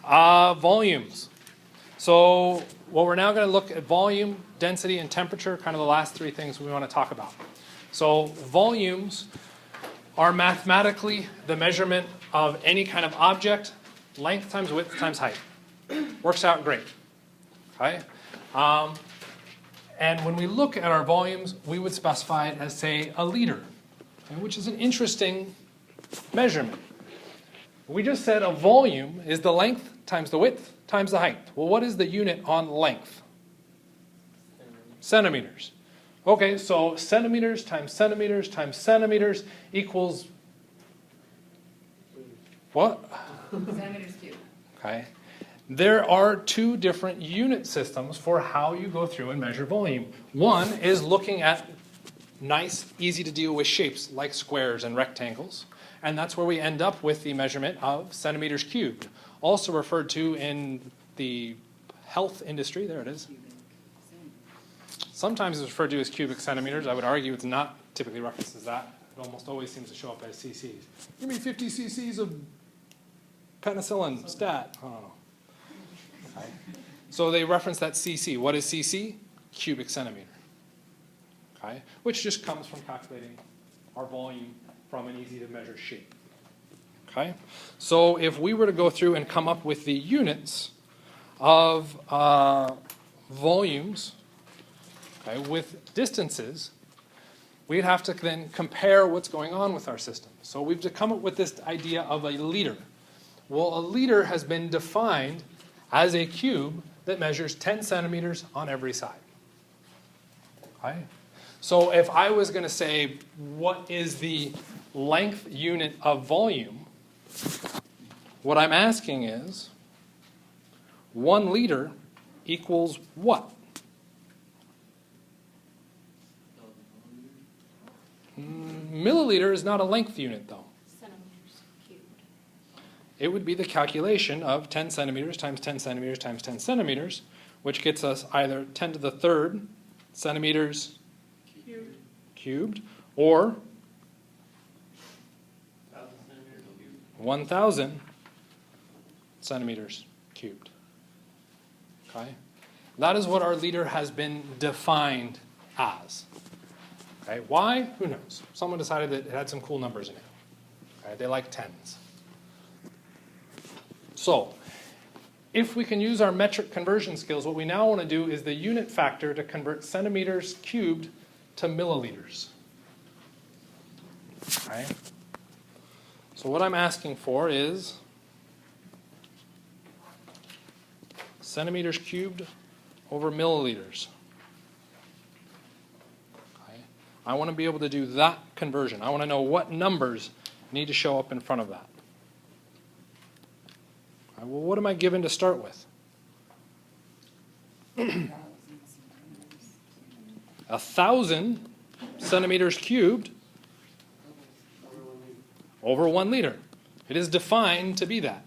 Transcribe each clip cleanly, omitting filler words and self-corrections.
Volumes. So well, we're now going to look at volume, density, and temperature, kind of the last three things we want to talk about. So volumes are mathematically the measurement of any kind of object, length times width times height. Works out great. Okay? And when we look at our volumes, we would specify it as, say, a liter, okay, which is an interesting measurement. We just said a volume is the length times the width times the height. Well, what is the unit on length? Centimeters. Okay, so centimeters times centimeters times centimeters equals what? Centimeters cubed. Okay. There are two different unit systems for how you go through and measure volume. One is looking at nice, easy to deal with shapes like squares and rectangles. And that's where we end up with the measurement of centimeters cubed. Also referred to in the health industry, there it is. Sometimes it's referred to as cubic centimeters. I would argue it's not typically referenced as that. It almost always seems to show up as cc's. Give me 50 cc's of penicillin, stat. I don't know. Okay. So they reference that cc. What is cc? Cubic centimeter. Okay? Which just comes from calculating our volume from an easy to measure shape. Okay? So if we were to go through and come up with the units of volumes, okay, with distances, we'd have to then compare what's going on with our system. So we've to come up with this idea of a liter. Well, a liter has been defined as a cube that measures 10 centimeters on every side. Okay? So if I was going to say, what is the length unit of volume, what I'm asking is, 1 liter equals what? Milliliter is not a length unit, though. Centimeters cubed. It would be the calculation of 10 centimeters times 10 centimeters times 10 centimeters, which gets us either 10 to the third centimeters cubed or 1,000 centimeters cubed. Okay? That is what our liter has been defined as. Okay? Why? Who knows? Someone decided that it had some cool numbers in it. Okay? They like tens. So, if we can use our metric conversion skills, what we now want to do is the unit factor to convert centimeters cubed to milliliters. Okay? So what I'm asking for is centimeters cubed over milliliters. Okay? I want to be able to do that conversion. I want to know what numbers need to show up in front of that. Okay, well, what am I given to start with? 1,000 centimeters cubed over 1 liter. It is defined to be that.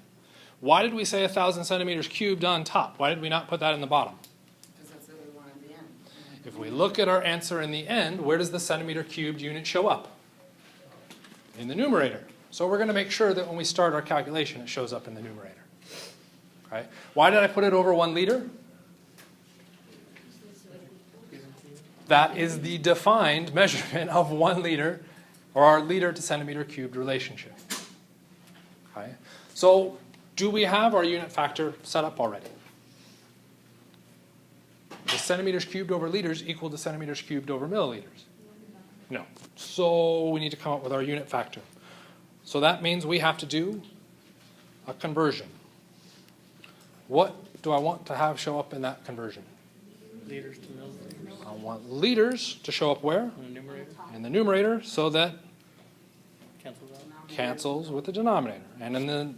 Why did we say 1,000 centimeters cubed on top? Why did we not put that in the bottom? Because that's what we want in the end. If we look at our answer in the end, where does the centimeter cubed unit show up? In the numerator. So we're going to make sure that when we start our calculation, it shows up in the numerator. Okay? Why did I put it over 1 liter? That is the defined measurement of 1 liter, or our liter to centimeter cubed relationship. Okay? So, do we have our unit factor set up already? Is centimeters cubed over liters equal to centimeters cubed over milliliters? No. So, we need to come up with our unit factor. So that means we have to do a conversion. What do I want to have show up in that conversion? Liters to milliliters. I want liters to show up where? In the numerator. In the numerator, so that Cancels out. cancels with the denominator. And in the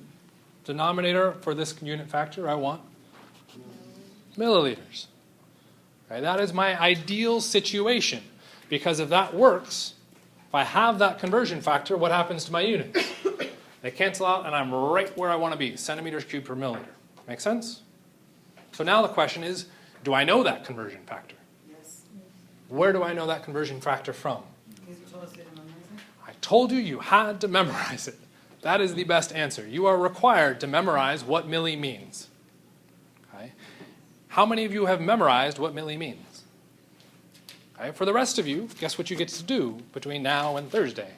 denominator for this unit factor, I want milliliters. Okay, that is my ideal situation. Because if that works, if I have that conversion factor, what happens to my units? They cancel out and I'm right where I want to be, centimeters cubed per milliliter. Make sense? So now the question is, do I know that conversion factor? Yes. Where do I know that conversion factor from? Because you told us we didn't memorize it. I told you you had to memorize it. That is the best answer. You are required to memorize what milli means. Okay? How many of you have memorized what milli means? Okay? For the rest of you, guess what you get to do between now and Thursday?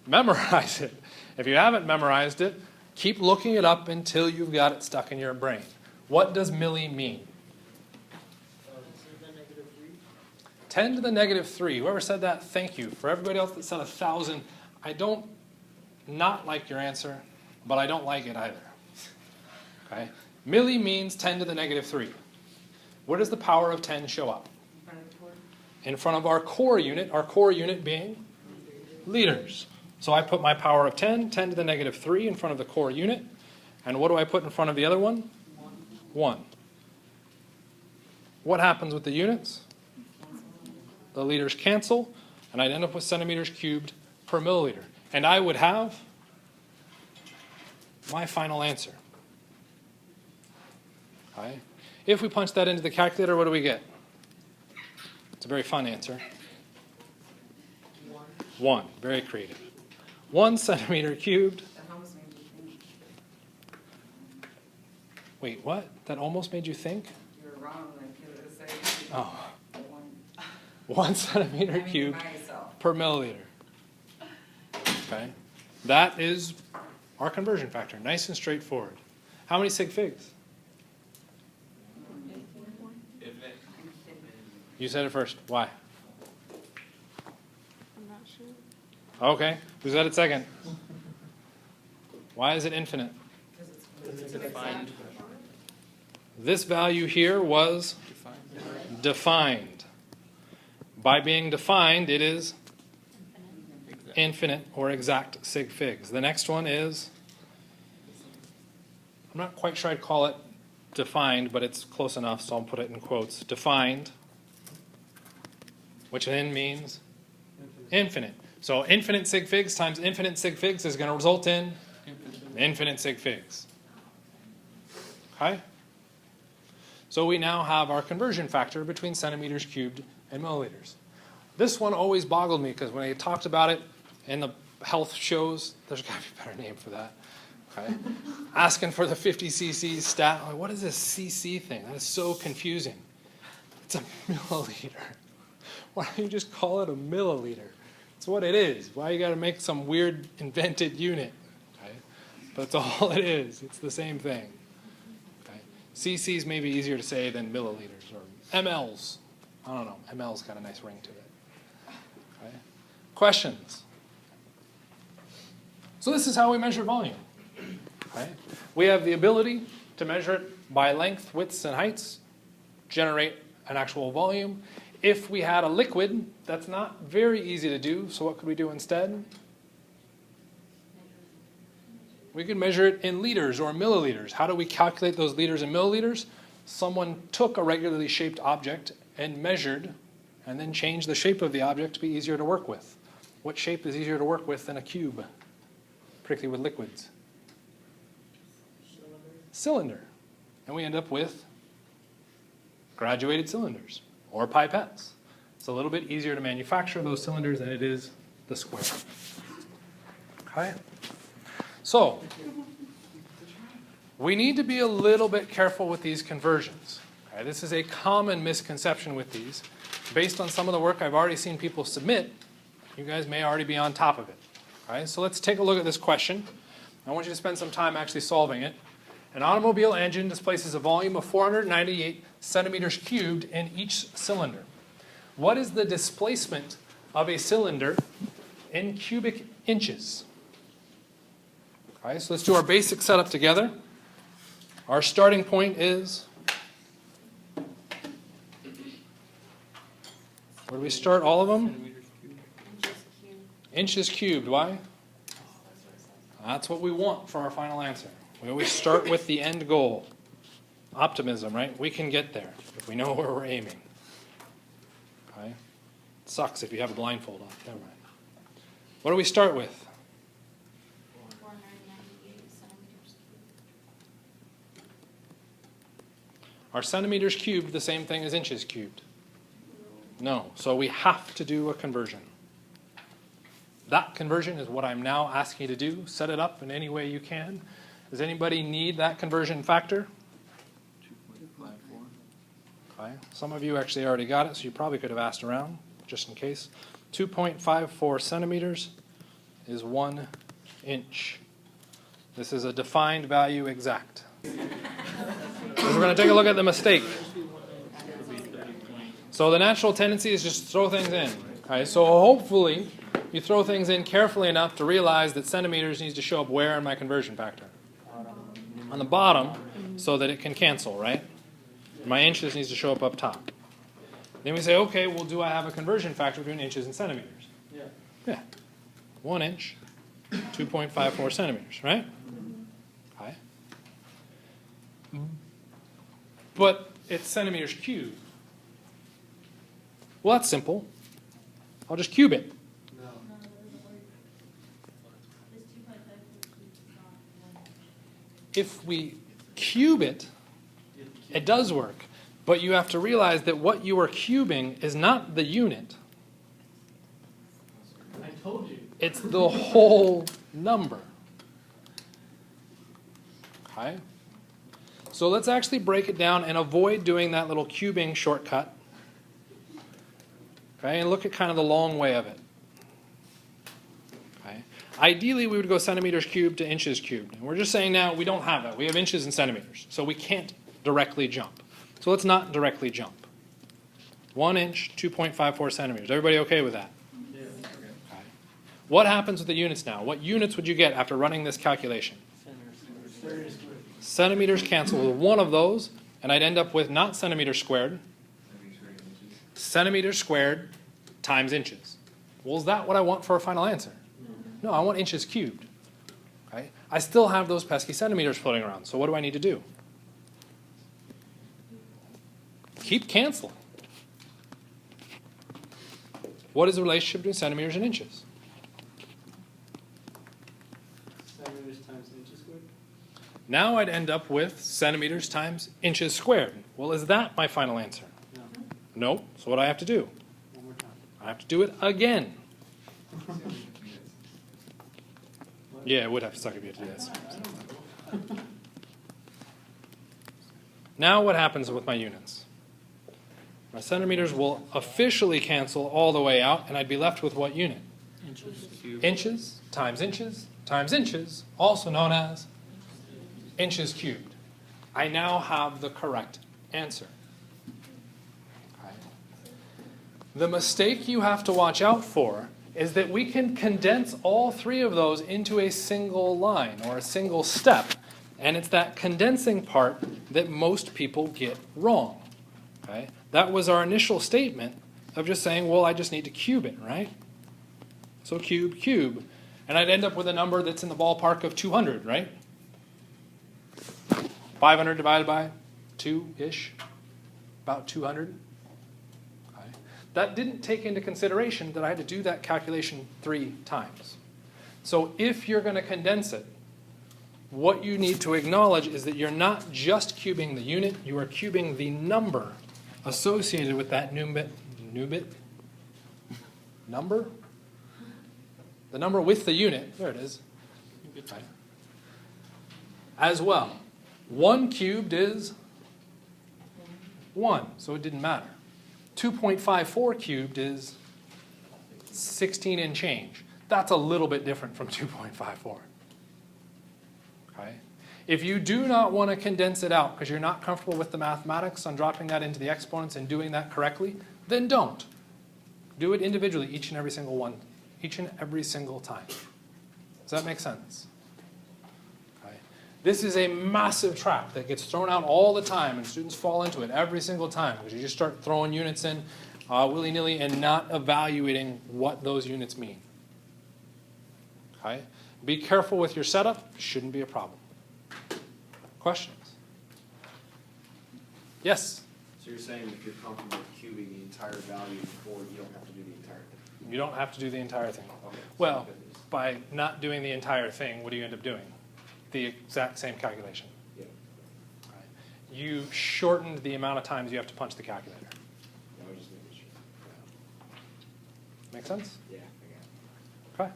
Memorize it. If you haven't memorized it, keep looking it up until you've got it stuck in your brain. What does milli mean? 10 to the negative 3. Whoever said that, thank you. For everybody else that said 1,000, I don't not like your answer, but I don't like it either. Okay? Milli means 10 to the negative 3. Where does the power of 10 show up? In front of our core unit being liters. So I put my power of 10 to the negative 3 in front of the core unit. And what do I put in front of the other one? 1. What happens with the units? The liters cancel, and I'd end up with centimeters cubed per milliliter. And I would have my final answer. Okay. If we punch that into the calculator, what do we get? It's a very fun answer. 1. Very creative. 1 centimeter cubed. That almost made you think. Wait, what? That almost made you think? You were wrong, like you were saying. Oh. The one. 1 centimeter I mean, cubed myself. per milliliter. Okay? That is our conversion factor. Nice and straightforward. How many sig figs? You said it first. Why? I'm not sure. Okay. Who said it second? Why is it infinite? It's Defined. This value here was defined. By being defined, it is infinite or exact sig figs. The next one is, I'm not quite sure I'd call it defined, but it's close enough, so I'll put it in quotes. Defined, which then means infinite. So infinite sig figs times infinite sig figs is going to result in infinite sig figs. Okay? So we now have our conversion factor between centimeters cubed and milliliters. This one always boggled me because when I talked about it in the health shows, there's got to be a better name for that. Okay? Asking for the 50 cc stat. Like, what is this cc thing? That is so confusing. It's a milliliter. Why don't you just call it a milliliter? It's what it is. Why you got to make some weird invented unit? Okay? But that's all it is. It's the same thing. Okay? CCs may be easier to say than milliliters or mLs. I don't know. mL's got a nice ring to it. Okay? Questions? So this is how we measure volume. Okay? We have the ability to measure it by length, widths, and heights, generate an actual volume. If we had a liquid, that's not very easy to do, so what could we do instead? We could measure it in liters or milliliters. How do we calculate those liters and milliliters? Someone took a regularly shaped object and measured, and then changed the shape of the object to be easier to work with. What shape is easier to work with than a cube, particularly with liquids? Cylinder. And we end up with graduated cylinders or pipettes. It's a little bit easier to manufacture those cylinders than it is the square. Okay? So, we need to be a little bit careful with these conversions. Okay? This is a common misconception with these. Based on some of the work I've already seen people submit, you guys may already be on top of it. Okay? So let's take a look at this question. I want you to spend some time actually solving it. An automobile engine displaces a volume of 498 centimeters cubed in each cylinder. What is the displacement of a cylinder in cubic inches? Okay, so let's do our basic setup together. Our starting point is, where do we start all of them? Centimeters cubed. Inches cubed. Inches cubed. Why? That's what we want for our final answer. We always start with the end goal. Optimism, right? We can get there if we know where we're aiming. Okay? It sucks if you have a blindfold on. Never mind. What do we start with? 498 centimeters cubed. Are centimeters cubed the same thing as inches cubed? No. So we have to do a conversion. That conversion is what I'm now asking you to do. Set it up in any way you can. Does anybody need that conversion factor? 2.54. Okay. Some of you actually already got it, so you probably could have asked around, just in case. 2.54 centimeters is 1 inch. This is a defined value exact. So we're going to take a look at the mistake. So the natural tendency is just throw things in. Okay, so hopefully you throw things in carefully enough to realize that centimeters needs to show up where in my conversion factor? On the bottom, so that it can cancel, right? My inches needs to show up top. Then we say, okay, well, do I have a conversion factor between inches and centimeters? Yeah. 1 inch, 2.54 centimeters, right? Okay. But it's centimeters cubed. Well, that's simple. I'll just cube it. If we cube it, it does work. But you have to realize that what you are cubing is not the unit. I told you. It's the whole number. Okay? So let's actually break it down and avoid doing that little cubing shortcut. Okay, and look at kind of the long way of it. Okay. Ideally, we would go centimeters cubed to inches cubed. And we're just saying now we don't have that. We have inches and centimeters. So we can't directly jump. So let's not directly jump. 1 inch, 2.54 centimeters. Everybody okay with that? Yeah. Okay. What happens with the units now? What units would you get after running this calculation? Centimeters cancel with one of those, and I'd end up with not centimeters squared, centimeters squared times inches. Well, is that what I want for a final answer? No, I want inches cubed. Okay? I still have those pesky centimeters floating around, so what do I need to do? Keep canceling. What is the relationship between centimeters and inches? Centimeters times inches squared. Now I'd end up with centimeters times inches squared. Well, is that my final answer? No. No. So what do I have to do? One more time. I have to do it again. Yeah, it would have to suck if you had to do this. Now what happens with my units? My centimeters will officially cancel all the way out, and I'd be left with what unit? Inches. Inches times inches, also known as inches cubed. I now have the correct answer. Okay. The mistake you have to watch out for is that we can condense all three of those into a single line or a single step. And it's that condensing part that most people get wrong. Okay? That was our initial statement of just saying, well, I just need to cube it, right? So cube. And I'd end up with a number that's in the ballpark of 200, right? 500 divided by 2-ish, about 200. Okay. That didn't take into consideration that I had to do that calculation 3 times. So if you're going to condense it, what you need to acknowledge is that you're not just cubing the unit, you are cubing the number associated with that number? The number with the unit, there it is, okay. As well. 1 cubed is 1, so it didn't matter. 2.54 cubed is 16 and change. That's a little bit different from 2.54. Okay? If you do not want to condense it out because you're not comfortable with the mathematics on dropping that into the exponents and doing that correctly, then don't. Do it individually, each and every single time. Does that make sense? Okay. This is a massive trap that gets thrown out all the time, and students fall into it every single time because you just start throwing units in willy-nilly and not evaluating what those units mean. Okay? Be careful with your setup. Shouldn't be a problem. Questions? Yes? So you're saying if you're comfortable with cubing the entire value before, you don't have to do the entire thing? You don't have to do the entire thing. Okay. Well, by not doing the entire thing, what do you end up doing? The exact same calculation. Yeah. Right. You shortened the amount of times you have to punch the calculator. I was just making sure. Make sense? Yeah, I got it. Okay.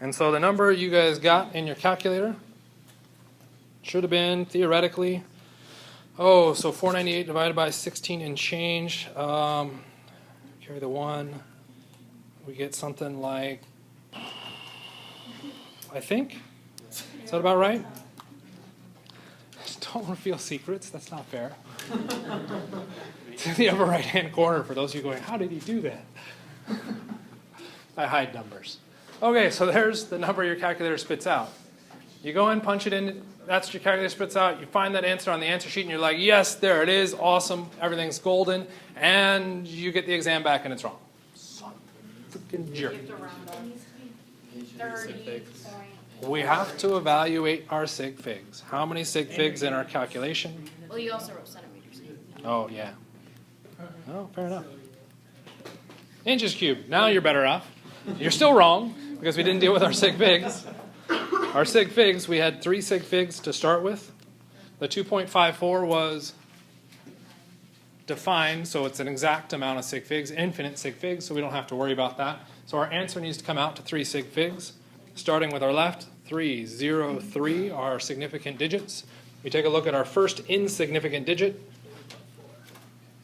And so the number you guys got in your calculator should have been, theoretically, so 498 divided by 16 and change. Carry the 1. We get something like, I think. Is that about right? Don't reveal secrets. That's not fair. It's in the upper right-hand corner for those of you going, how did he do that? I hide numbers. Okay, so there's the number your calculator spits out. You go in, punch it in. That's what your calculator spits out. You find that answer on the answer sheet, and you're like, yes, there it is. Awesome. Everything's golden. And you get the exam back, and it's wrong. Son of a freaking jerk. You have to round up. 30 point. We have to evaluate our sig figs. How many sig figs in our calculation? Well, you also wrote centimeters. Oh, yeah. Oh, fair enough. Inches cubed. Now you're better off. You're still wrong because we didn't deal with our sig figs. Our sig figs, we had 3 sig figs to start with. The 2.54 was defined, so it's an exact amount of sig figs, infinite sig figs, so we don't have to worry about that. So our answer needs to come out to 3 sig figs. Starting with our left, 3, 0, 3 are significant digits. We take a look at our first insignificant digit.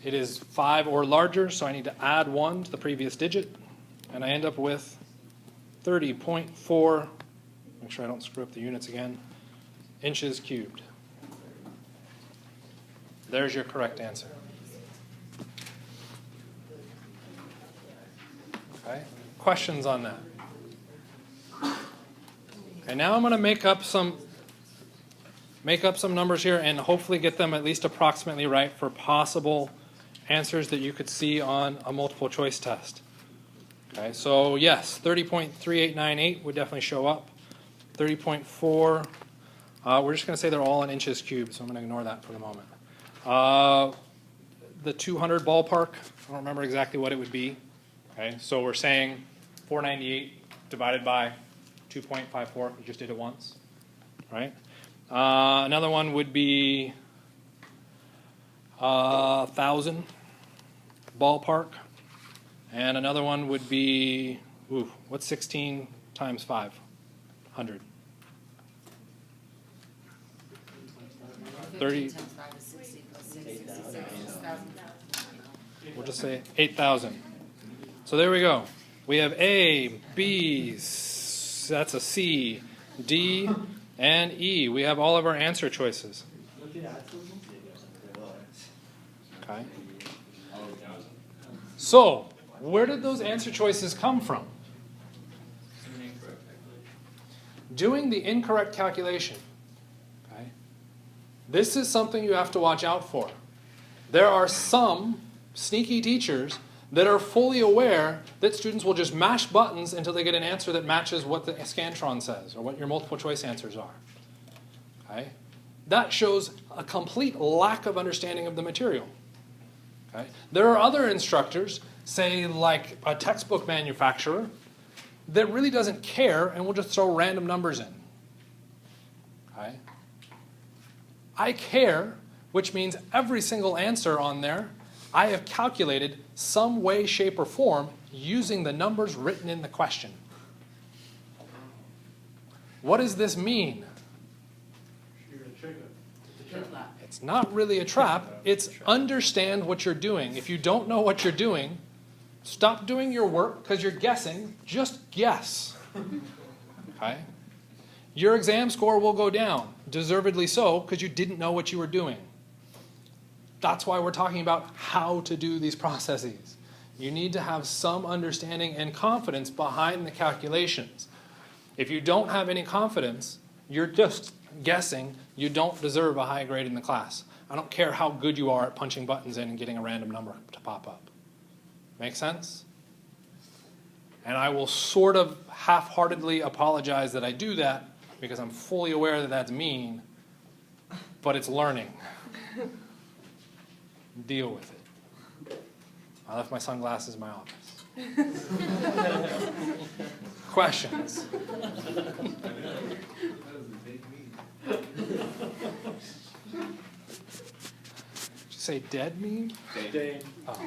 It is 5 or larger, so I need to add 1 to the previous digit. And I end up with 30.4, make sure I don't screw up the units again, inches cubed. There's your correct answer. Okay, questions on that? Okay, now I'm going to make up some numbers here and hopefully get them at least approximately right for possible answers that you could see on a multiple choice test. Okay, so yes, 30.3898 would definitely show up. 30.4, we're just going to say they're all in inches cubed, so I'm going to ignore that for the moment. The 200 ballpark, I don't remember exactly what it would be. Okay, so we're saying 498 divided by 2.54, we just did it once, right? Another one would be 1,000 ballpark. And another one would be, what's 16 times 500? 30. We'll just say 8,000. So there we go. We have A, B, that's a C, D, and E. We have all of our answer choices. Okay. So, where did those answer choices come from? Doing the incorrect calculation. Okay. This is something you have to watch out for. There are some sneaky teachers that are fully aware that students will just mash buttons until they get an answer that matches what the Scantron says or what your multiple choice answers are. Okay? That shows a complete lack of understanding of the material. Okay? There are other instructors, say like a textbook manufacturer, that really doesn't care and will just throw random numbers in. Okay? I care, which means every single answer on there I have calculated some way, shape, or form using the numbers written in the question. What does this mean? It's not really a trap. It's understand what you're doing. If you don't know what you're doing, stop doing your work because you're guessing. Just guess. Okay? Your exam score will go down, deservedly so, because you didn't know what you were doing. That's why we're talking about how to do these processes. You need to have some understanding and confidence behind the calculations. If you don't have any confidence, you're just guessing. You don't deserve a high grade in the class. I don't care how good you are at punching buttons in and getting a random number to pop up. Make sense? And I will sort of half-heartedly apologize that I do that because I'm fully aware that that's mean, but it's learning. Deal with it. I left my sunglasses in my office. Questions? say dead mean? Dane. Oh.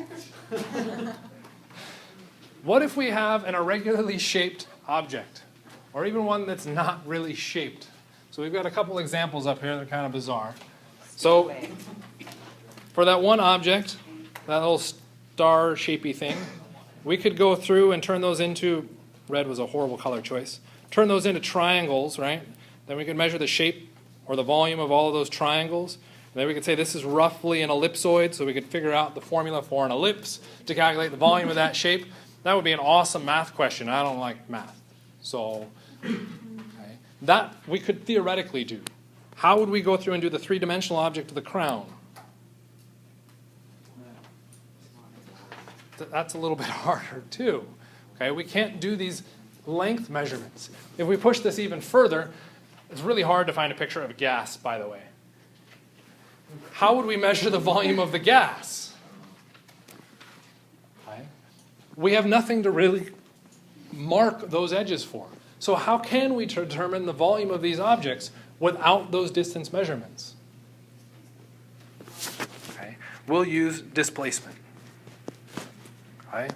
What if we have an irregularly shaped object, or even one that's not really shaped? So we've got a couple examples up here that are kind of bizarre. So for that one object, that little star shapey thing, we could go through and turn those into, red was a horrible color choice, turn those into triangles, right? Then we could measure the shape or the volume of all of those triangles. And then we could say this is roughly an ellipsoid, so we could figure out the formula for an ellipse to calculate the volume of that shape. That would be an awesome math question. I don't like math. So okay, that we could theoretically do. How would we go through and do the three-dimensional object of the crown? That's a little bit harder too. Okay, we can't do these length measurements. If we push this even further, it's really hard to find a picture of a gas, by the way. How would we measure the volume of the gas? Okay. We have nothing to really mark those edges for. So how can we determine the volume of these objects without those distance measurements? Okay. We'll use displacement. Okay.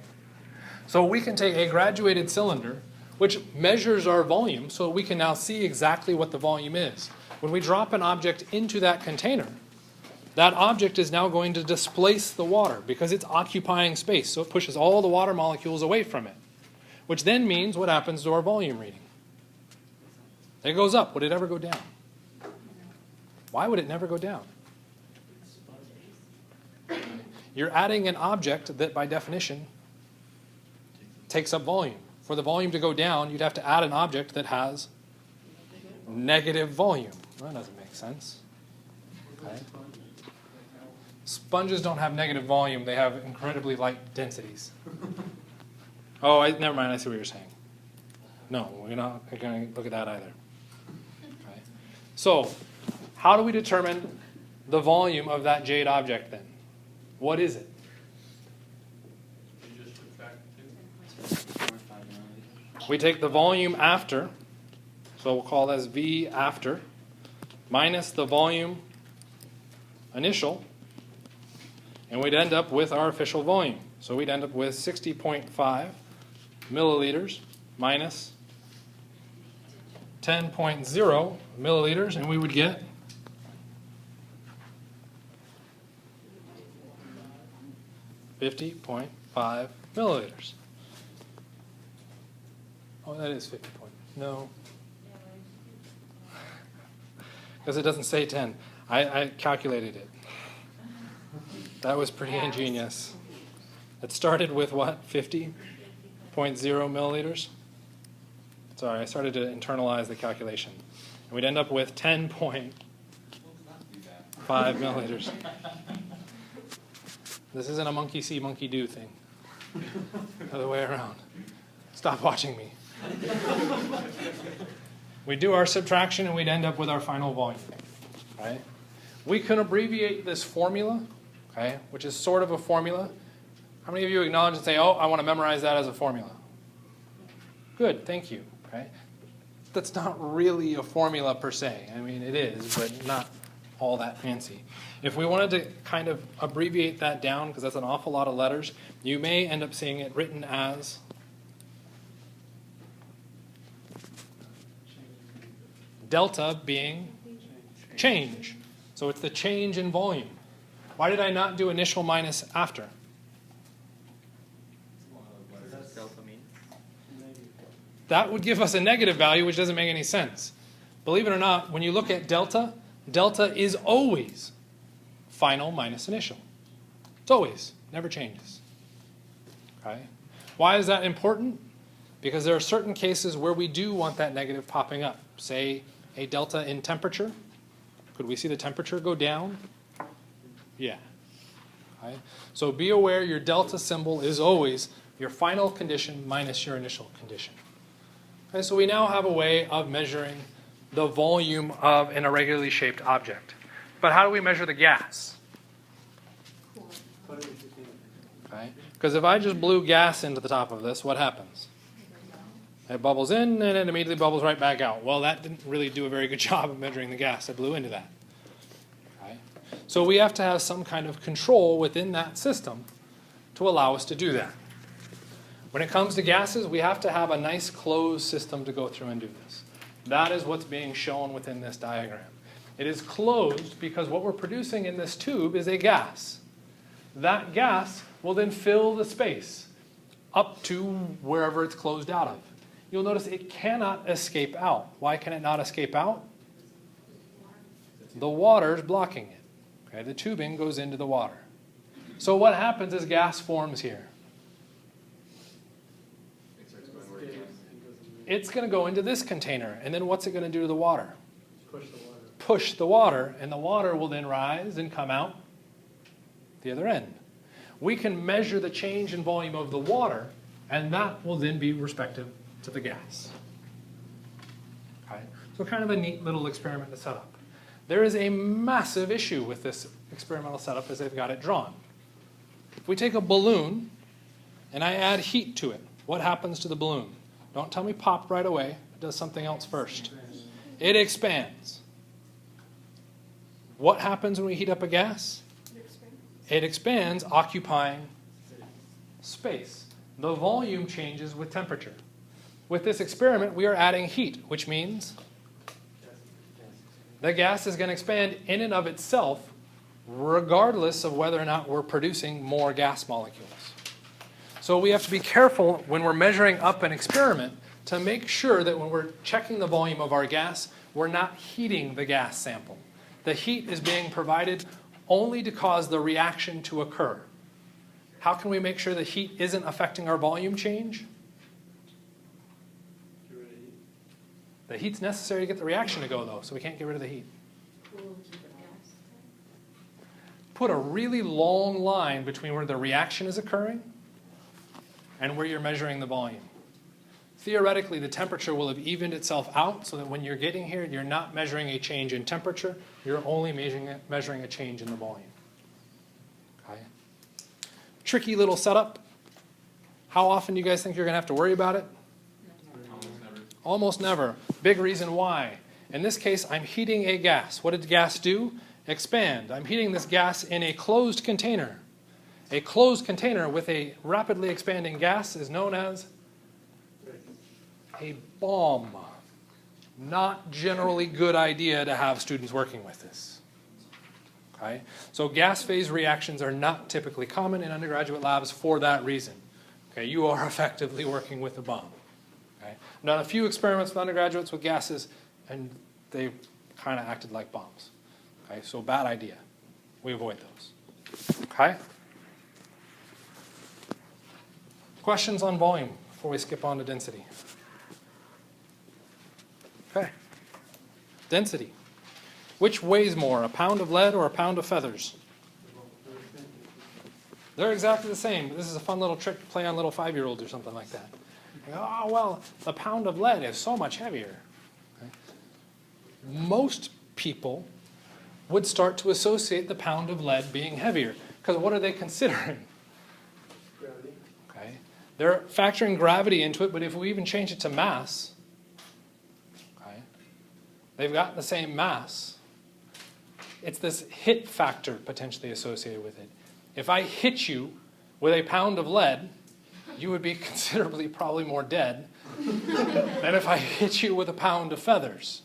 So we can take a graduated cylinder, which measures our volume, so we can now see exactly what the volume is. When we drop an object into that container, that object is now going to displace the water because it's occupying space, so it pushes all the water molecules away from it, which then means what happens to our volume reading? It goes up. Would it ever go down? Why would it never go down? You're adding an object that, by definition, takes up volume. For the volume to go down, you'd have to add an object that has negative volume. That doesn't make sense. Okay. Sponges don't have negative volume. They have incredibly light densities. Oh, never mind. I see what you're saying. No, we're not going to look at that either. Okay. So, how do we determine the volume of that jade object then? What is it? You just subtract 2. We take the volume after, so we'll call this V after, minus the volume initial, and we'd end up with our official volume. So we'd end up with 60.5 milliliters minus 10.0 milliliters, and we would get 50.5 milliliters. Oh, that is 50 point. No. Because it doesn't say 10. I calculated it. That was pretty ingenious. It started with what? 50.0 milliliters? Sorry, I started to internalize the calculation. And we'd end up with 10.5 milliliters. This isn't a monkey see, monkey do thing. Other way around. Stop watching me. We do our subtraction and we'd end up with our final volume. Okay? We can abbreviate this formula, okay, which is sort of a formula. How many of you acknowledge and say, oh, I want to memorize that as a formula? Good, thank you. Okay? That's not really a formula per se. I mean, it is, but not all that fancy. If we wanted to kind of abbreviate that down, because that's an awful lot of letters, you may end up seeing it written as delta being change. So it's the change in volume. Why did I not do initial minus after? What does delta mean? That would give us a negative value, which doesn't make any sense. Believe it or not, when you look at delta, delta is always final minus initial. It's always, never changes. Okay? Why is that important? Because there are certain cases where we do want that negative popping up. Say a delta in temperature. Could we see the temperature go down? Yeah. Okay? So be aware your delta symbol is always your final condition minus your initial condition. Okay, so we now have a way of measuring the volume of an irregularly shaped object. But how do we measure the gas? Okay? Because if I just blew gas into the top of this, what happens? It bubbles in and it immediately bubbles right back out. Well, that didn't really do a very good job of measuring the gas that blew into that. Okay? So we have to have some kind of control within that system to allow us to do that. When it comes to gases, we have to have a nice closed system to go through and do this. That is what's being shown within this diagram. It is closed because what we're producing in this tube is a gas. That gas will then fill the space up to wherever it's closed out of. You'll notice it cannot escape out. Why can it not escape out? The water is blocking it. Okay, the tubing goes into the water. So what happens is gas forms here. It's going to go into this container, and then what's it going to do to the water? Push the water, and the water will then rise and come out the other end. We can measure the change in volume of the water, and that will then be respective to the gas. Okay? So kind of a neat little experiment to set up. There is a massive issue with this experimental setup as they've got it drawn. If we take a balloon and I add heat to it, what happens to the balloon? Don't tell me pop right away. It does something else first. It expands. What happens when we heat up a gas? It expands, occupying space. The volume changes with temperature. With this experiment, we are adding heat, which means the gas is going to expand in and of itself, regardless of whether or not we're producing more gas molecules. So we have to be careful when we're measuring up an experiment to make sure that when we're checking the volume of our gas, we're not heating the gas sample. The heat is being provided only to cause the reaction to occur. How can we make sure the heat isn't affecting our volume change? The heat's necessary to get the reaction to go, though, so we can't get rid of the heat. Put a really long line between where the reaction is occurring and where you're measuring the volume. Theoretically, the temperature will have evened itself out so that when you're getting here, you're not measuring a change in temperature, you're only measuring a change in the volume. Okay. Tricky little setup. How often do you guys think you're going to have to worry about it? Almost never. Big reason why. In this case, I'm heating a gas. What did the gas do? Expand. I'm heating this gas in a closed container. A closed container with a rapidly expanding gas is known as a bomb. Not generally good idea to have students working with this. Okay? So gas phase reactions are not typically common in undergraduate labs for that reason. Okay? You are effectively working with a bomb. Okay? I've done a few experiments with undergraduates with gases, and they kind of acted like bombs. Okay? So bad idea. We avoid those. Okay? Questions on volume before we skip on to density? Okay. Density. Which weighs more, a pound of lead or a pound of feathers? They're exactly the same, but this is a fun little trick to play on little 5-year-olds or something like that. Oh, well, a pound of lead is so much heavier. Okay. Most people would start to associate the pound of lead being heavier, because what are they considering? Gravity. Okay. They're factoring gravity into it, but if we even change it to mass, okay, they've got the same mass. It's this hit factor potentially associated with it. If I hit you with a pound of lead, you would be considerably probably more dead than if I hit you with a pound of feathers.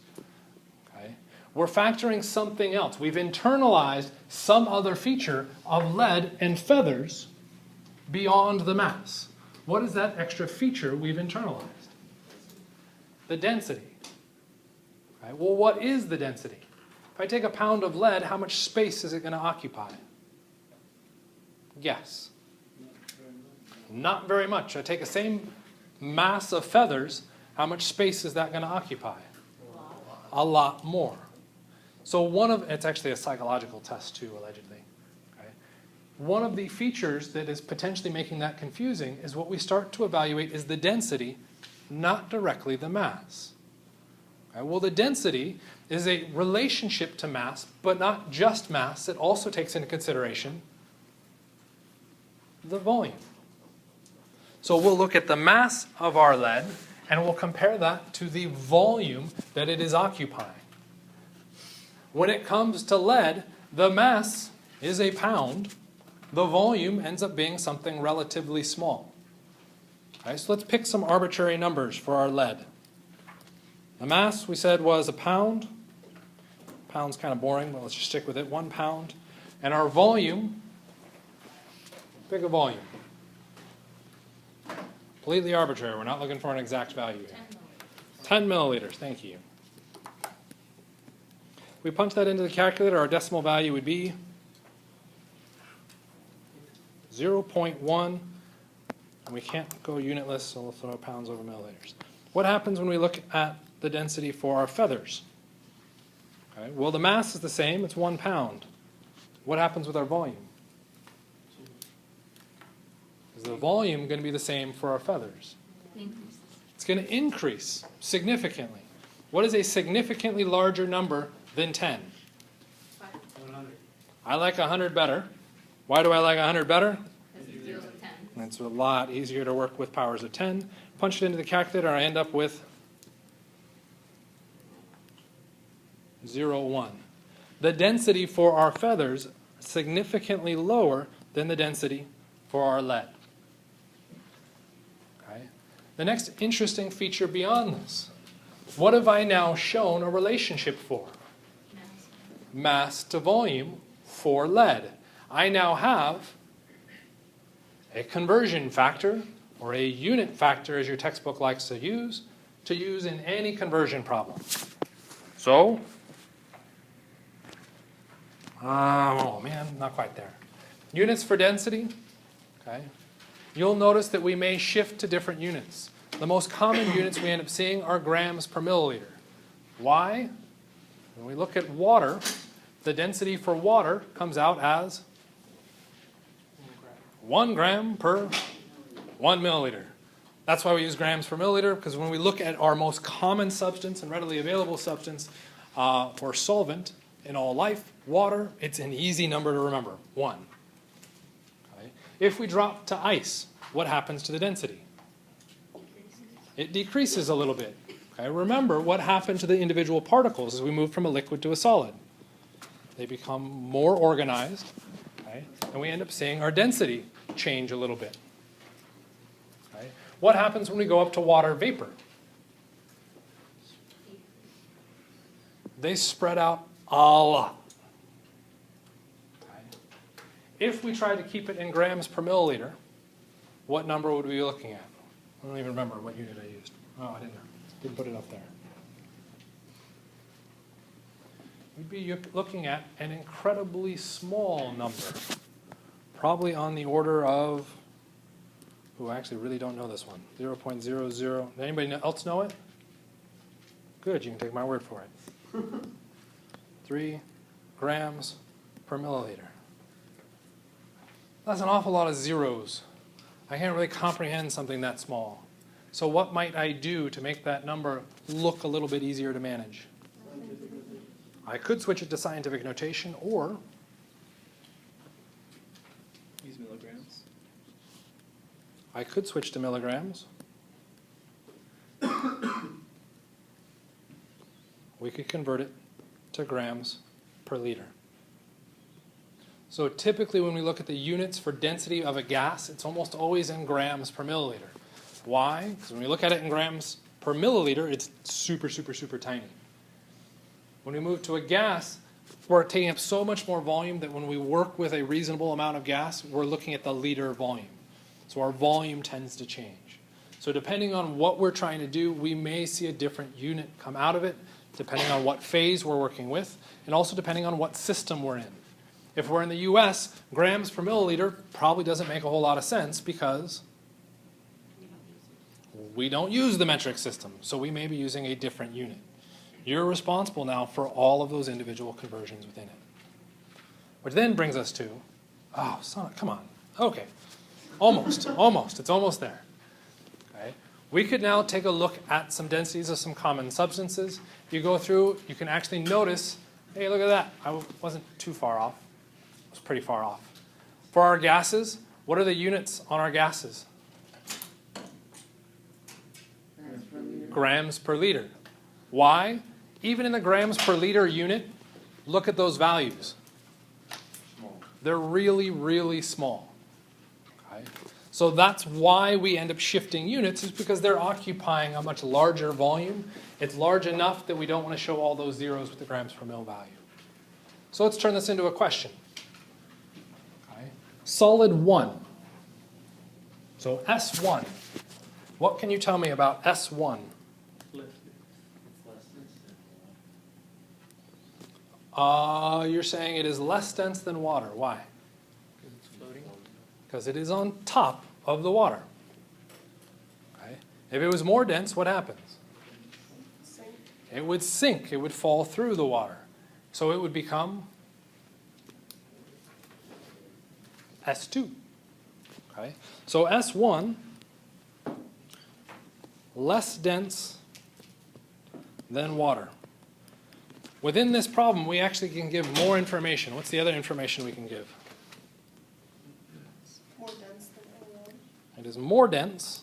Okay? We're factoring something else. We've internalized some other feature of lead and feathers beyond the mass. What is that extra feature we've internalized? The density. Okay? Well, what is the density? If I take a pound of lead, how much space is it going to occupy? Guess. Not very much. I take the same mass of feathers, how much space is that going to occupy? A lot more. So it's actually a psychological test too, allegedly. Okay? One of the features that is potentially making that confusing is what we start to evaluate is the density, not directly the mass. Okay? Well, the density is a relationship to mass, but not just mass. It also takes into consideration the volume. So we'll look at the mass of our lead, and we'll compare that to the volume that it is occupying. When it comes to lead, the mass is a pound, the volume ends up being something relatively small. Okay, so let's pick some arbitrary numbers for our lead. The mass we said was a pound. Pound's kind of boring, but let's just stick with it. 1 pound. And our volume, pick a volume. Completely arbitrary. We're not looking for an exact value here. 10 milliliters, thank you. If we punch that into the calculator, our decimal value would be 0.1. And we can't go unitless, so we'll throw pounds over milliliters. What happens when we look at the density for our feathers? Okay, well, the mass is the same. It's 1 pound. What happens with our volume? Is the volume going to be the same for our feathers? It's going to increase significantly. What is a significantly larger number than 10? 100. I like 100 better. Why do I like 100 better? Because it deals with 10. It's a lot easier to work with powers of 10. Punch it into the calculator, I end up with 0.1. The density for our feathers is significantly lower than the density for our lead. Okay. The next interesting feature beyond this, what have I now shown a relationship for? Mass to volume for lead. I now have a conversion factor, or a unit factor as your textbook likes to use in any conversion problem. So, oh man, not quite there. Units for density, okay. You'll notice that we may shift to different units. The most common units we end up seeing are grams per milliliter. Why? When we look at water, the density for water comes out as 1 gram per 1 milliliter. That's why we use grams per milliliter, because when we look at our most common substance and readily available substance or solvent in all life, water, it's an easy number to remember, 1. Okay. If we drop to ice, what happens to the density? It decreases a little bit. Okay. Remember what happened to the individual particles as we move from a liquid to a solid. They become more organized, okay, and we end up seeing our density change a little bit. Okay. What happens when we go up to water vapor? They spread out a lot. Okay. If we try to keep it in grams per milliliter, what number would we be looking at? I don't even remember what unit I used. Oh, I didn't put it up there. We'd be looking at an incredibly small number, probably on the order of, I actually really don't know this one, 0.00. Anybody else know it? Good, you can take my word for it. 3 grams per milliliter. That's an awful lot of zeros. I can't really comprehend something that small. So what might I do to make that number look a little bit easier to manage? I could switch it to scientific notation, or Use milligrams. I could switch to milligrams. We could convert it to grams per liter. So typically when we look at the units for density of a gas, it's almost always in grams per milliliter. Why? Because when we look at it in grams per milliliter, it's super, super, super tiny. When we move to a gas, we're taking up so much more volume that when we work with a reasonable amount of gas, we're looking at the liter volume. So our volume tends to change. So depending on what we're trying to do, we may see a different unit come out of it, depending on what phase we're working with, and also depending on what system we're in. If we're in the US, grams per milliliter probably doesn't make a whole lot of sense because we don't use the metric system, so we may be using a different unit. You're responsible now for all of those individual conversions within it. Which then brings us to, oh, son, come on. Okay, almost, it's almost there. Okay. We could now take a look at some densities of some common substances. You go through, you can actually notice, hey, look at that. I wasn't too far off. I was pretty far off. For our gases, what are the units on our gases? Grams per liter. Why? Even in the grams per liter unit, look at those values. They're really, really small. Okay? So that's why we end up shifting units, is because they're occupying a much larger volume. It's large enough that we don't want to show all those zeros with the grams per mil value. So let's turn this into a question. Okay. Solid 1. So S1. What can you tell me about S1? You're saying it is less dense than water. Why? It's floating. Because it is on top of the water. Okay. If it was more dense, what happens? It would sink. It would fall through the water. So it would become S2. Okay. So S1, less dense than water. Within this problem, we actually can give more information. What's the other information we can give? More dense than L1. It is more dense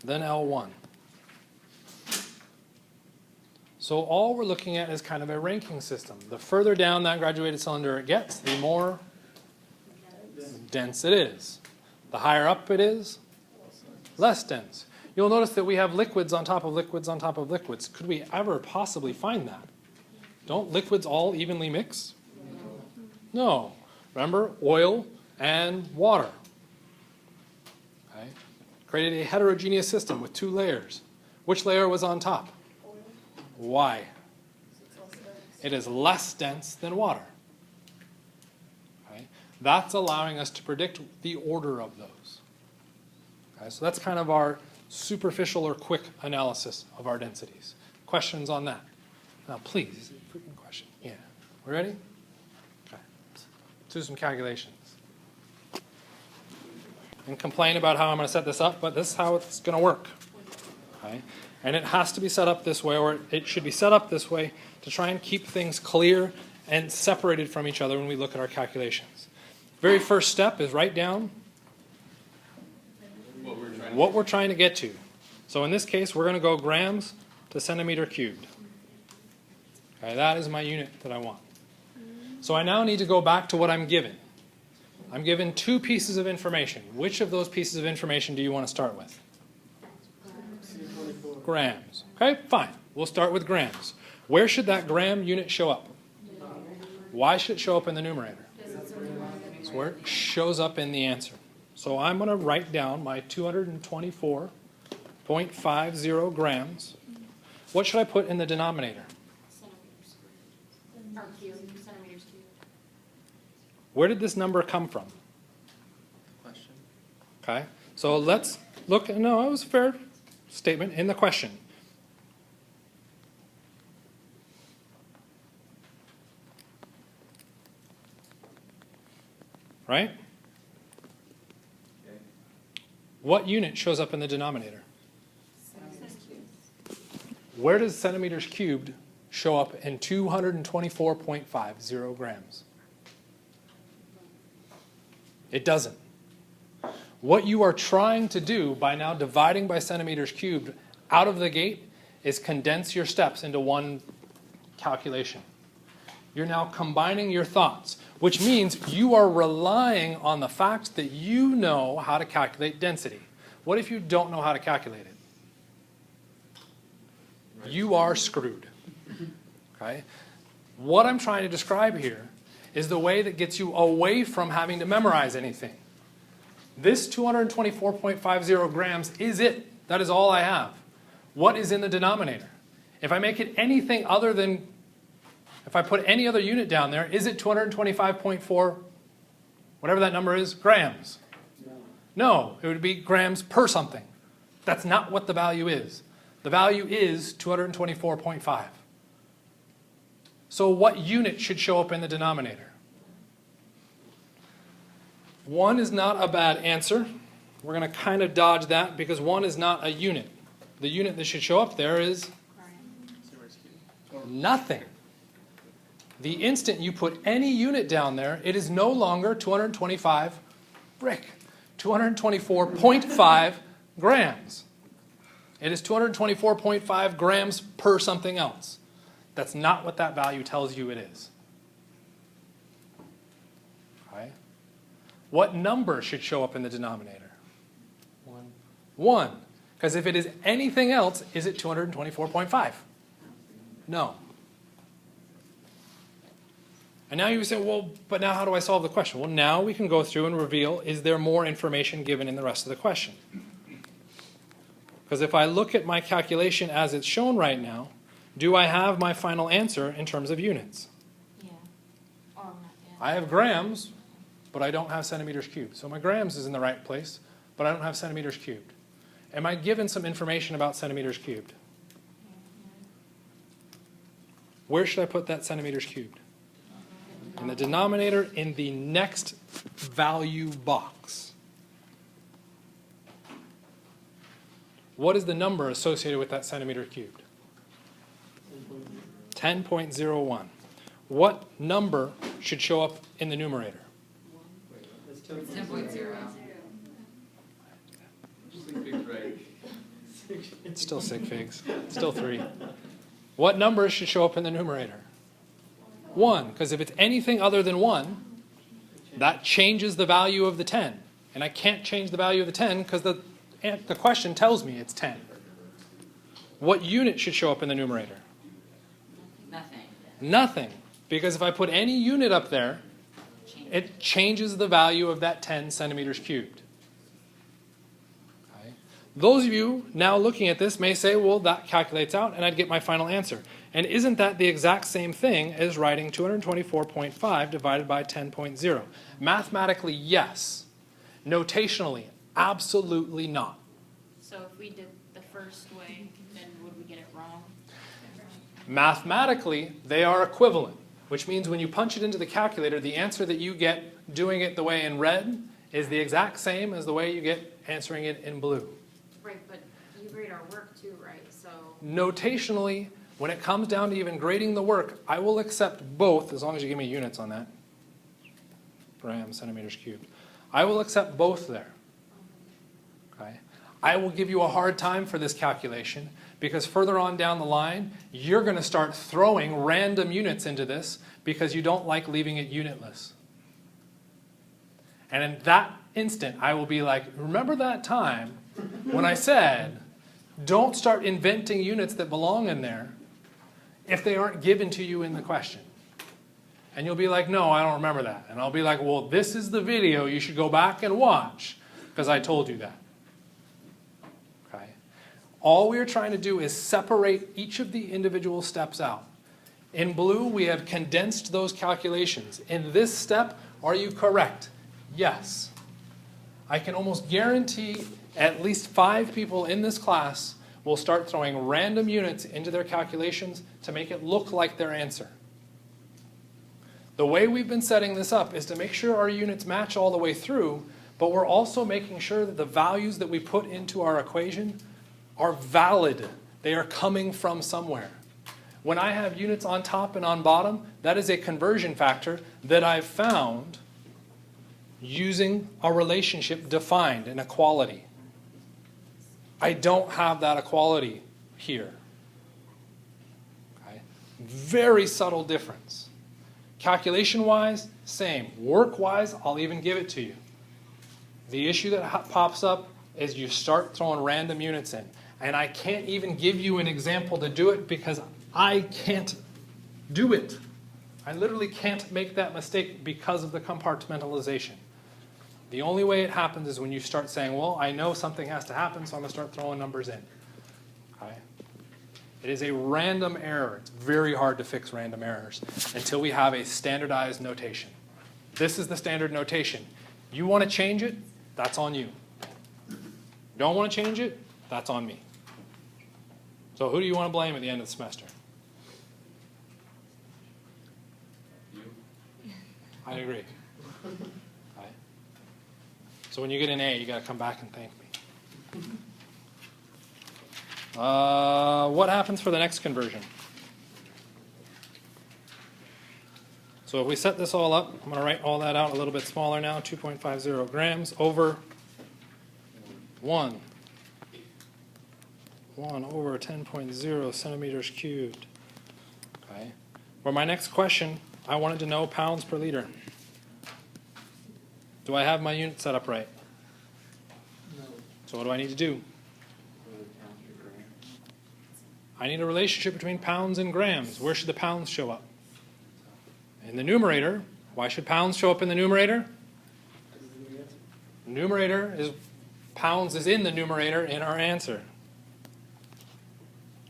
than L1. So all we're looking at is kind of a ranking system. The further down that graduated cylinder it gets, the more dense it is. The higher up it is, less dense. You'll notice that we have liquids on top of liquids on top of liquids. Could we ever possibly find that? Don't liquids all evenly mix? No. Remember, oil and water. Okay. Created a heterogeneous system with 2 layers. Which layer was on top? Why? It is less dense than water. Okay. That's allowing us to predict the order of those. Okay. So that's kind of our superficial or quick analysis of our densities. Questions on that? Now, please, freaking question. Yeah. We ready? Okay. Let's do some calculations. And complain about how I'm going to set this up, but this is how it's going to work. Okay. And it has to be set up this way, or it should be set up this way to try and keep things clear and separated from each other when we look at our calculations. Very first step is write down what we're trying to get to. So in this case, we're going to go grams to centimeter cubed. Okay, that is my unit that I want. So I now need to go back to what I'm given. I'm given 2 pieces of information. Which of those pieces of information do you want to start with? Grams. Okay, fine. We'll start with grams. Where should that gram unit show up? Why should it show up in the numerator? It's where it shows up in the answer. So I'm going to write down my 224.50 grams. What should I put in the denominator? Centimeters. Or cubed, centimeters cubed. Where did this number come from? Question. Okay, so let's look. No, it was a fair statement in the question. Right? What unit shows up in the denominator? Where does centimeters cubed show up in 224.50 grams? It doesn't. What you are trying to do by now dividing by centimeters cubed out of the gate is condense your steps into one calculation. You're now combining your thoughts, which means you are relying on the fact that you know how to calculate density. What if you don't know how to calculate it? You are screwed. Okay? What I'm trying to describe here is the way that gets you away from having to memorize anything. This 224.50 grams is it. That is all I have. What is in the denominator? If I make it anything other than, if I put any other unit down there, is it 225.4, whatever that number is, grams? No, it would be grams per something. That's not what the value is. The value is 224.5. So what unit should show up in the denominator? 1 is not a bad answer. We're going to kind of dodge that because 1 is not a unit. The unit that should show up there is nothing. The instant you put any unit down there, it is no longer 225 224.5 grams. It is 224.5 grams per something else. That's not what that value tells you it is. what number should show up in the denominator? 1. 1. Because if it is anything else, is it 224.5? No. And now you would say, well, but now how do I solve the question? Well, now we can go through and reveal, is there more information given in the rest of the question? Because if I look at my calculation as it's shown right now, do I have my final answer in terms of units? Yeah. Or not, yeah. I have grams, but I don't have centimeters cubed. So my grams is in the right place, but I don't have centimeters cubed. Am I given some information about centimeters cubed? Where should I put that centimeters cubed? In the denominator, in the next value box. What is the number associated with that centimeter cubed? 10.01. What number should show up in the numerator? That's 10.0. It's still sig figs. It's still 3. What number should show up in the numerator? 1. Because if it's anything other than 1, that changes the value of the 10. And I can't change the value of the 10 because the question tells me it's 10. What unit should show up in the numerator? Nothing. Nothing. Because if I put any unit up there, it changes the value of that 10 centimeters cubed. Okay. Those of you now looking at this may say, well, that calculates out and I'd get my final answer. And isn't that the exact same thing as writing 224.5 divided by 10.0? Mathematically, yes. Notationally, absolutely not. So if we did the first way, then would we get it wrong? Mathematically, they are equivalent, which means when you punch it into the calculator, the answer that you get doing it the way in red is the exact same as the way you get answering it in blue. Right, but you grade our work too, right? So Notationally, when it comes down to even grading the work, I will accept both, as long as you give me units on that. Grams, centimeters cubed. I will accept both there. Okay? I will give you a hard time for this calculation because further on down the line, you're going to start throwing random units into this because you don't like leaving it unitless. And in that instant, I will be like, remember that time when I said, don't start inventing units that belong in there if they aren't given to you in the question. And you'll be like, no, I don't remember that. And I'll be like, well, this is the video you should go back and watch because I told you that. Okay? All we're trying to do is separate each of the individual steps out. In blue, we have condensed those calculations. In this step, are you correct? Yes. I can almost guarantee at least 5 people in this class will start throwing random units into their calculations to make it look like their answer. The way we've been setting this up is to make sure our units match all the way through, but we're also making sure that the values that we put into our equation are valid. They are coming from somewhere. When I have units on top and on bottom, that is a conversion factor that I've found using a relationship defined, an equality. I don't have that equality here. Okay? Very subtle difference. Calculation-wise, same. Work-wise, I'll even give it to you. The issue that pops up is you start throwing random units in. And I can't even give you an example to do it because I can't do it. I literally can't make that mistake because of the compartmentalization. The only way it happens is when you start saying, well, I know something has to happen, so I'm going to start throwing numbers in. Okay? It is a random error. It's very hard to fix random errors until we have a standardized notation. This is the standard notation. You want to change it? That's on you. Don't want to change it? That's on me. So who do you want to blame at the end of the semester? You? I agree. Okay. So when you get an A, you got to come back and thank me. What happens for the next conversion? So if we set this all up, I'm going to write all that out a little bit smaller now, 2.50 grams over 1. 1 over 10.0 centimeters cubed. Okay. For my next question, I wanted to know pounds per liter. Do I have my unit set up right? No. So what do I need to do? I need a relationship between pounds and grams. Where should the pounds show up? In the numerator. Why should pounds show up in the numerator? Numerator is, pounds is in the numerator in our answer.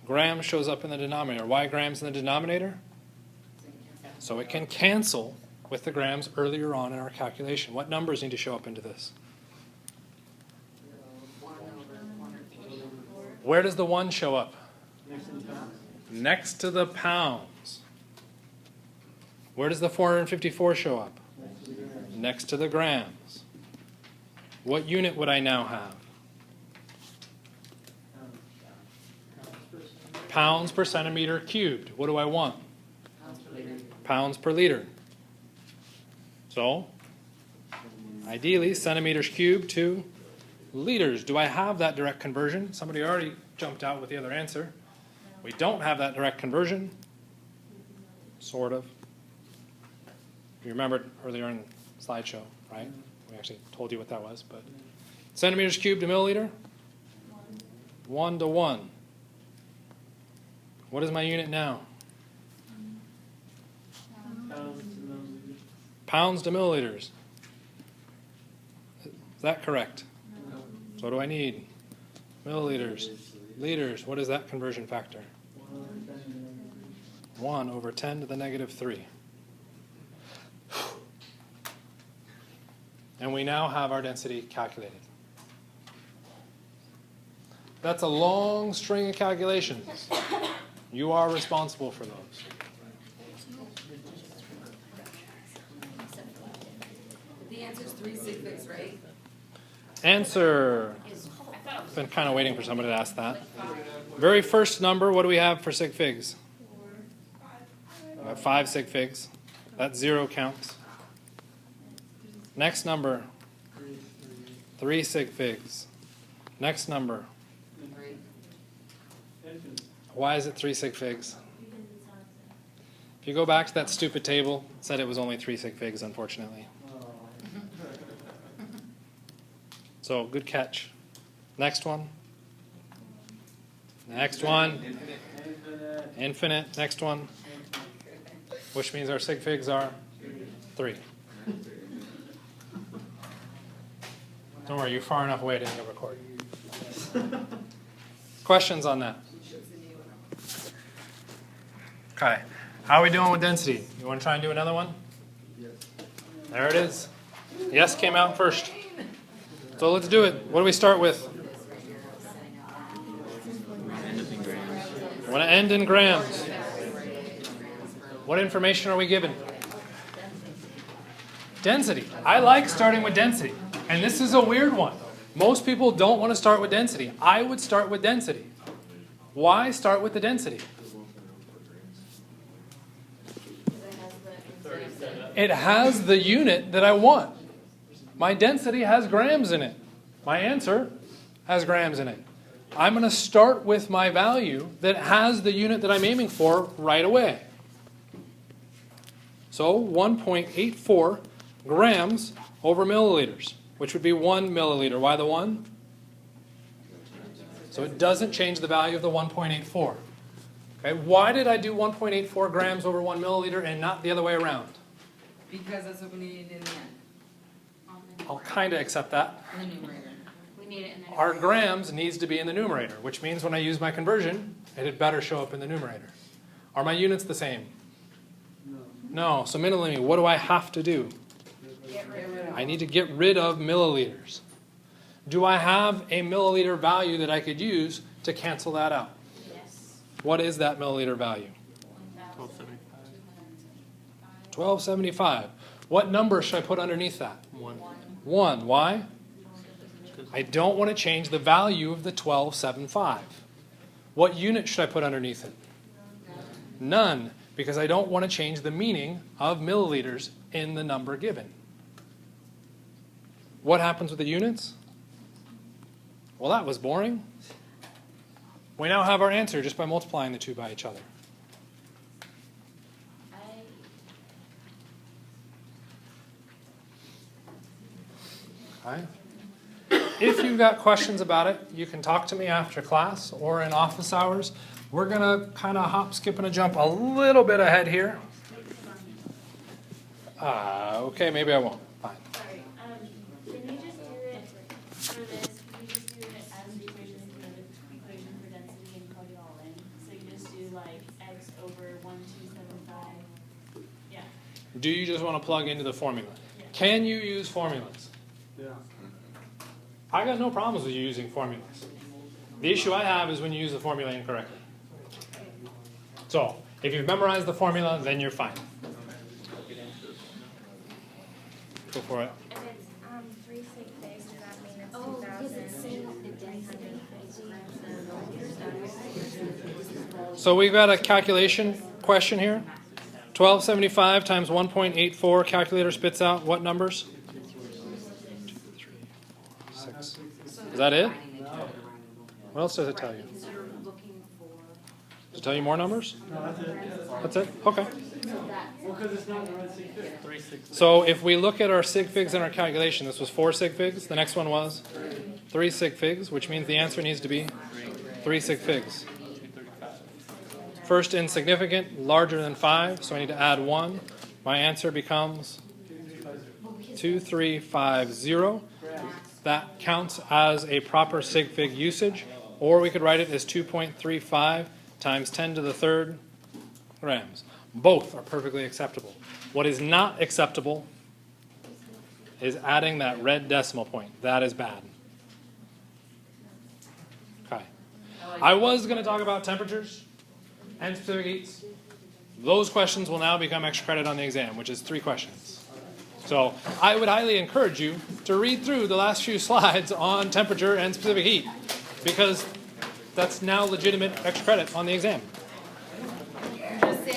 Grams shows up in the denominator. Why grams in the denominator? So it can cancel with the grams earlier on in our calculation. What numbers need to show up into this? 1 over 104. Where does the 1 show up? Next in pounds. Next to the pounds. Where does the 454 show up? Next to the grams. Next to the grams. What unit would I now have? Pounds per centimeter cubed. What do I want? Pounds per liter. Pounds per liter. So, ideally, centimeters cubed to liters. Do I have that direct conversion? Somebody already jumped out with the other answer. We don't have that direct conversion. Sort of. You remembered earlier in the slideshow, right? We actually told you what that was. But centimeters cubed to milliliter? 1 to 1. What is my unit now? Pounds to milliliters. Pounds to milliliters. Is that correct? No. So what do I need? Milliliters. Liters. What is that conversion factor? 1 over 10 to the negative 3. And we now have our density calculated. That's a long string of calculations. You are responsible for those. The answer is 3 sig figs, right? Answer. I've been kind of waiting for somebody to ask that. Very first number, what do we have for sig figs? We have 5 sig figs. That 0 counts. Next number, 3 sig figs. Next number, 3. why is it 3 sig figs? If you go back to that stupid table, it said it was only 3 sig figs, unfortunately. So, good catch. Next one. Next one. Infinite. Next one. Which means our sig figs are 3. Don't worry, you're far enough away to get record. Questions on that? Okay. How are we doing with density? You want to try and do another one? Yes. There it is. Yes came out first. So let's do it. What do we start with? I want to end in grams. What information are we given? Density. I like starting with density. And this is a weird one. Most people don't want to start with density. I would start with density. Why start with the density? It has the unit that I want. My density has grams in it. My answer has grams in it. I'm going to start with my value that has the unit that I'm aiming for right away. So 1.84 grams over milliliters, which would be 1 milliliter. Why the 1? So it doesn't change the value of the 1.84. Okay, why did I do 1.84 grams over 1 milliliter and not the other way around? Because that's what we need in the end. I'll kind of accept that. In the numerator. We need it in the. Our grams needs to be in the numerator, which means when I use my conversion, it had better show up in the numerator. Are my units the same? No. So minimally, what do I have to do? Get rid of it. I need to get rid of milliliters. Do I have a milliliter value that I could use to cancel that out? Yes. What is that milliliter value? 1275. What number should I put underneath that? 1. Why? I don't want to change the value of the 1275. What unit should I put underneath it? None, because I don't want to change the meaning of milliliters in the number given. What happens with the units? Well, that was boring. We now have our answer just by multiplying the two by each other. Okay. If you've got questions about it, you can talk to me after class or in office hours. We're going to kind of hop, skip, and a jump a little bit ahead here. Okay, maybe I won't. Fine. Sorry, can you just do it for this, can you just do it as the equation for density and plug it all in? So you just do like x over 1275, yeah. Do you just want to plug into the formula? Can you use formulas? Yeah. I got no problems with you using formulas. The issue I have is when you use the formula incorrectly. So, if you've memorized the formula, then you're fine. Go for it. If it's 3 sig base, does that mean it's 2,350? So we've got a calculation question here. 1275 times 1.84, calculator spits out what numbers? 2, 3, 4, 6. Is that it? What else does it tell you? Does it tell you more numbers? No, that's it. That's it? Okay. Well, because it's not the right sig fig. 3 6. So if we look at our sig figs in our calculation, this was 4 sig figs. The next one was 3 sig figs, which means the answer needs to be 3 sig figs. First insignificant, larger than 5, so I need to add 1. My answer becomes 2350. That counts as a proper sig fig usage, or we could write it as 2.35 times 10 to the third grams. Both are perfectly acceptable. What is not acceptable is adding that red decimal point. That is bad. Okay. I was going to talk about temperatures and specific heats. Those questions will now become extra credit on the exam, which is 3 questions. So I would highly encourage you to read through the last few slides on temperature and specific heat, because that's now legitimate extra credit on the exam.